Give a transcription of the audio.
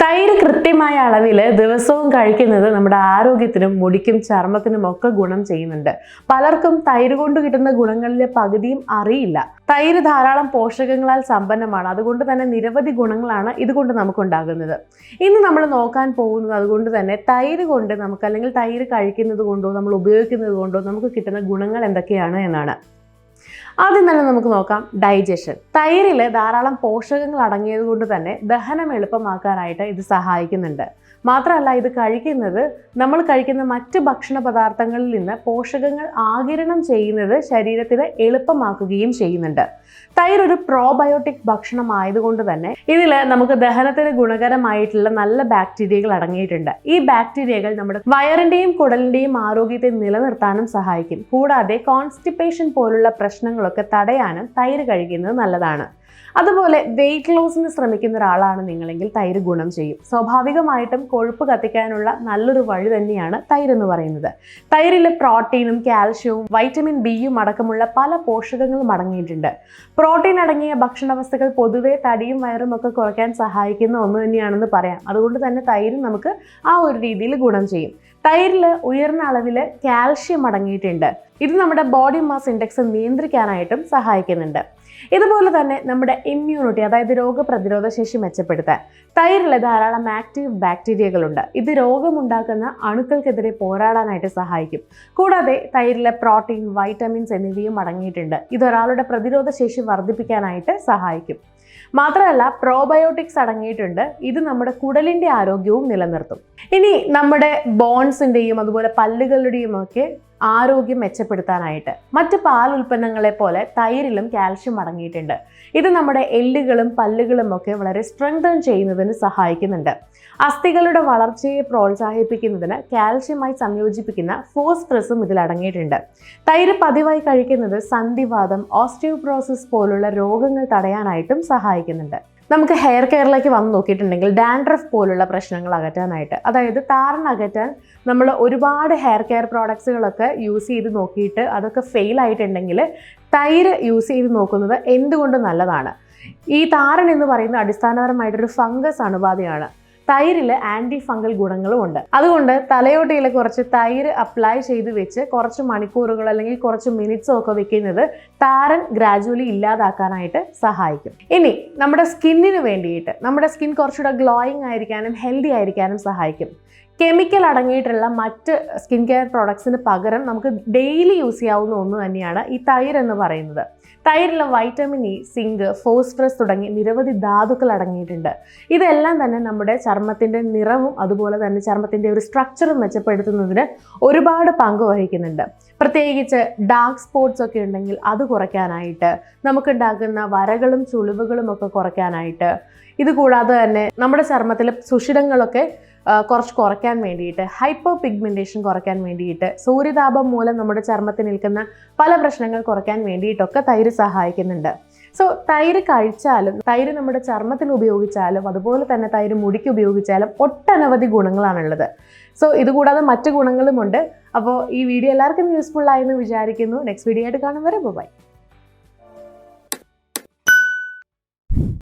തൈര് കൃത്യമായ അളവിൽ ദിവസവും കഴിക്കുന്നത് നമ്മുടെ ആരോഗ്യത്തിനും മുടിക്കും ചർമ്മത്തിനും ഒക്കെ ഗുണം ചെയ്യുന്നുണ്ട്. പലർക്കും തൈര് കൊണ്ട് കിട്ടുന്ന ഗുണങ്ങളിലെ പകുതിയും അറിയില്ല. തൈര് ധാരാളം പോഷകങ്ങളാൽ സമ്പന്നമാണ്. അതുകൊണ്ട് തന്നെ നിരവധി ഗുണങ്ങളാണ് ഇതുകൊണ്ട് നമുക്കുണ്ടാകുന്നത്. ഇന്ന് നമ്മൾ നോക്കാൻ പോകുന്നത് അതുകൊണ്ട് തന്നെ തൈര് കൊണ്ട് നമുക്ക്, അല്ലെങ്കിൽ തൈര് കഴിക്കുന്നത് കൊണ്ടോ നമ്മൾ ഉപയോഗിക്കുന്നത് കൊണ്ടോ നമുക്ക് കിട്ടുന്ന ഗുണങ്ങൾ എന്തൊക്കെയാണ് എന്നാണ്. ആദ്യം തന്നെ നമുക്ക് നോക്കാം ഡൈജഷൻ. തൈരിൽ ധാരാളം പോഷകങ്ങൾ അടങ്ങിയത് കൊണ്ട് തന്നെ ദഹനം എളുപ്പമാക്കാനായിട്ട് ഇത് സഹായിക്കുന്നുണ്ട്. മാത്രമല്ല, ഇത് നമ്മൾ കഴിക്കുന്ന മറ്റ് ഭക്ഷണ പദാർത്ഥങ്ങളിൽ നിന്ന് പോഷകങ്ങൾ ആഗിരണം ചെയ്യുന്നത് ശരീരത്തിന് എളുപ്പമാക്കുകയും ചെയ്യുന്നുണ്ട്. തൈര് ഒരു പ്രോബയോട്ടിക് ഭക്ഷണം ആയതുകൊണ്ട് തന്നെ ഇതിൽ നമുക്ക് ദഹനത്തിന് ഗുണകരമായിട്ടുള്ള നല്ല ബാക്ടീരിയകൾ അടങ്ങിയിട്ടുണ്ട്. ഈ ബാക്ടീരിയകൾ നമ്മുടെ വയറിന്റെയും കുടലിന്റെയും ആരോഗ്യത്തെ നിലനിർത്താനും സഹായിക്കും. കൂടാതെ കോൺസ്റ്റിപ്പേഷൻ പോലുള്ള പ്രശ്നങ്ങളൊക്കെ തടയാനും തൈര് കഴിക്കുന്നത് നല്ലതാണ്. അതുപോലെ വെയിറ്റ് ലോസിന് ശ്രമിക്കുന്ന ഒരാളാണ് നിങ്ങളെങ്കിൽ തൈര് ഗുണം ചെയ്യും. സ്വാഭാവികമായിട്ടും കൊഴുപ്പ് കത്തിക്കാനുള്ള നല്ലൊരു വഴി തന്നെയാണ് തൈര് എന്ന് പറയുന്നത്. തൈരിൽ പ്രോട്ടീനും കാൽഷ്യവും വൈറ്റമിൻ ബിയും അടക്കമുള്ള പല പോഷകങ്ങളും അടങ്ങിയിട്ടുണ്ട്. പ്രോട്ടീൻ അടങ്ങിയ ഭക്ഷണ വസ്തുക്കൾ പൊതുവെ തടിയും വയറും ഒക്കെ കുറയ്ക്കാൻ സഹായിക്കുന്ന ഒന്ന് തന്നെയാണെന്ന് പറയാം. അതുകൊണ്ട് തന്നെ തൈര് നമുക്ക് ആ ഒരു രീതിയിൽ ഗുണം ചെയ്യും. തൈരിൽ ഉയർന്ന അളവിൽ കാൽഷ്യം അടങ്ങിയിട്ടുണ്ട്. ഇത് നമ്മുടെ ബോഡി മാസ് ഇൻഡെക്സ് നിയന്ത്രിക്കാനായിട്ടും സഹായിക്കുന്നുണ്ട്. ഇതുപോലെ തന്നെ നമ്മുടെ ഇമ്മ്യൂണിറ്റി, അതായത് രോഗപ്രതിരോധ ശേഷി മെച്ചപ്പെടുത്താൻ തൈരിൽ ധാരാളം ആക്റ്റീവ് ബാക്ടീരിയകളുണ്ട്. ഇത് രോഗമുണ്ടാക്കുന്ന അണുക്കൾക്കെതിരെ പോരാടാനായിട്ട് സഹായിക്കും. കൂടാതെ തൈരിലെ പ്രോട്ടീൻ, വൈറ്റമിൻസ് എന്നിവയും അടങ്ങിയിട്ടുണ്ട്. ഇതൊരാളുടെ പ്രതിരോധ ശേഷി വർദ്ധിപ്പിക്കാനായിട്ട് സഹായിക്കും. മാത്രമല്ല, പ്രോബയോട്ടിക്സ് അടങ്ങിയിട്ടുണ്ട്. ഇത് നമ്മുടെ കുടലിന്റെ ആരോഗ്യവും നിലനിർത്തും. ഇനി നമ്മുടെ ബോൺസിന്റെയും അതുപോലെ പല്ലുകളുടെയും ഒക്കെ ആരോഗ്യം മെച്ചപ്പെടുത്താനായിട്ട് മറ്റ് പാൽ ഉൽപ്പന്നങ്ങളെ പോലെ തൈരിലും കാൽഷ്യം അടങ്ങിയിട്ടുണ്ട്. ഇത് നമ്മുടെ എല്ലുകളും പല്ലുകളും ഒക്കെ വളരെ സ്ട്രെങ്തൻ ചെയ്യുന്നതിന് സഹായിക്കുന്നുണ്ട്. അസ്ഥികളുടെ വളർച്ചയെ പ്രോത്സാഹിപ്പിക്കുന്നതിന് കാൽഷ്യമായി സംയോജിപ്പിക്കുന്ന ഫോസ്ഫറസും ഇതിൽ അടങ്ങിയിട്ടുണ്ട്. തൈര് പതിവായി കഴിക്കുന്നത് സന്ധിവാതം, ഓസ്റ്റിയോപ്രോസിസ് പോലുള്ള രോഗങ്ങൾ തടയാനായിട്ടും സഹായിക്കുന്നുണ്ട്. നമുക്ക് ഹെയർ കെയറിലേക്ക് വന്ന് നോക്കിയിട്ടുണ്ടെങ്കിൽ ഡാൻഡ്രഫ് പോലുള്ള പ്രശ്നങ്ങൾ അകറ്റാനായിട്ട്, അതായത് താരൻ അകറ്റാൻ നമ്മൾ ഒരുപാട് ഹെയർ കെയർ പ്രോഡക്ട്സുകളൊക്കെ യൂസ് ചെയ്ത് നോക്കിയിട്ട് അതൊക്കെ ഫെയിൽ ആയിട്ടുണ്ടെങ്കിൽ തൈര് യൂസ് ചെയ്ത് നോക്കുന്നത് എന്തുകൊണ്ട് നല്ലതാണ്. ഈ താരൻ എന്ന് പറയുന്നത് അടിസ്ഥാനപരമായിട്ടൊരു ഫംഗസ് അണുബാധയാണ്. തൈരിൽ ആൻറ്റി ഫംഗൽ ഗുണങ്ങളും ഉണ്ട്. അതുകൊണ്ട് തലയോട്ടിയിൽ കുറച്ച് തൈര് അപ്ലൈ ചെയ്ത് വെച്ച് കുറച്ച് മണിക്കൂറുകൾ അല്ലെങ്കിൽ കുറച്ച് മിനിറ്റ്സോ ഒക്കെ വെക്കുന്നത് താരൻ ഗ്രാജുവലി ഇല്ലാതാക്കാനായിട്ട് സഹായിക്കും. ഇനി നമ്മുടെ സ്കിന്നിന് വേണ്ടിയിട്ട് നമ്മുടെ സ്കിൻ കുറച്ചുകൂടെ ഗ്ലോയിങ് ആയിരിക്കാനും ഹെൽത്തി ആയിരിക്കാനും സഹായിക്കും. കെമിക്കൽ അടങ്ങിയിട്ടുള്ള മറ്റ് സ്കിൻ കെയർ പ്രോഡക്ട്സിന് പകരം നമുക്ക് ഡെയിലി യൂസ് ചെയ്യാവുന്ന ഒന്ന് തന്നെയാണ് ഈ തൈര് എന്ന് പറയുന്നത്. തൈരിൽ വൈറ്റമിൻ ഇ, സിങ്ക്, ഫോസ്ഫറസ് തുടങ്ങി നിരവധി ധാതുക്കൾ അടങ്ങിയിട്ടുണ്ട്. ഇതെല്ലാം തന്നെ നമ്മുടെ ചർമ്മത്തിൻ്റെ നിറവും അതുപോലെ തന്നെ ചർമ്മത്തിൻ്റെ ഒരു സ്ട്രക്ചറും മെച്ചപ്പെടുത്തുന്നതിന് ഒരുപാട് പങ്ക് വഹിക്കുന്നുണ്ട്. പ്രത്യേകിച്ച് ഡാർക്ക് സ്പോട്ട്സ് ഒക്കെ ഉണ്ടെങ്കിൽ അത് കുറയ്ക്കാനായിട്ട്, നമുക്കുണ്ടാകുന്ന വരകളും ചുളിവുകളും ഒക്കെ കുറയ്ക്കാനായിട്ട്, ഇതുകൂടാതെ തന്നെ നമ്മുടെ ചർമ്മത്തിലെ സുഷിരങ്ങളൊക്കെ കുറയ്ക്കാൻ വേണ്ടിയിട്ട്, ഹൈപ്പർ പിഗ്മെൻറ്റേഷൻ കുറയ്ക്കാൻ വേണ്ടിയിട്ട്, സൂര്യതാപം മൂലം നമ്മുടെ ചർമ്മത്തിൽ നിൽക്കുന്ന പല പ്രശ്നങ്ങൾ കുറയ്ക്കാൻ വേണ്ടിയിട്ടൊക്കെ തൈര് സഹായിക്കുന്നുണ്ട്. സോ തൈര് കഴിച്ചാലും തൈര് നമ്മുടെ ചർമ്മത്തിൽ ഉപയോഗിച്ചാലും അതുപോലെ തന്നെ തൈര് മുടിക്ക് ഉപയോഗിച്ചാലും ഒട്ടനവധി ഗുണങ്ങളാണുള്ളത്. സോ ഇതുകൂടാതെ മറ്റു ഗുണങ്ങളുമുണ്ട്. അപ്പോൾ ഈ വീഡിയോ എല്ലാവർക്കും യൂസ്ഫുൾ ആയെന്ന് വിചാരിക്കുന്നു. നെക്സ്റ്റ് വീഡിയോ ആയിട്ട് കാണും വരെ ബൈ.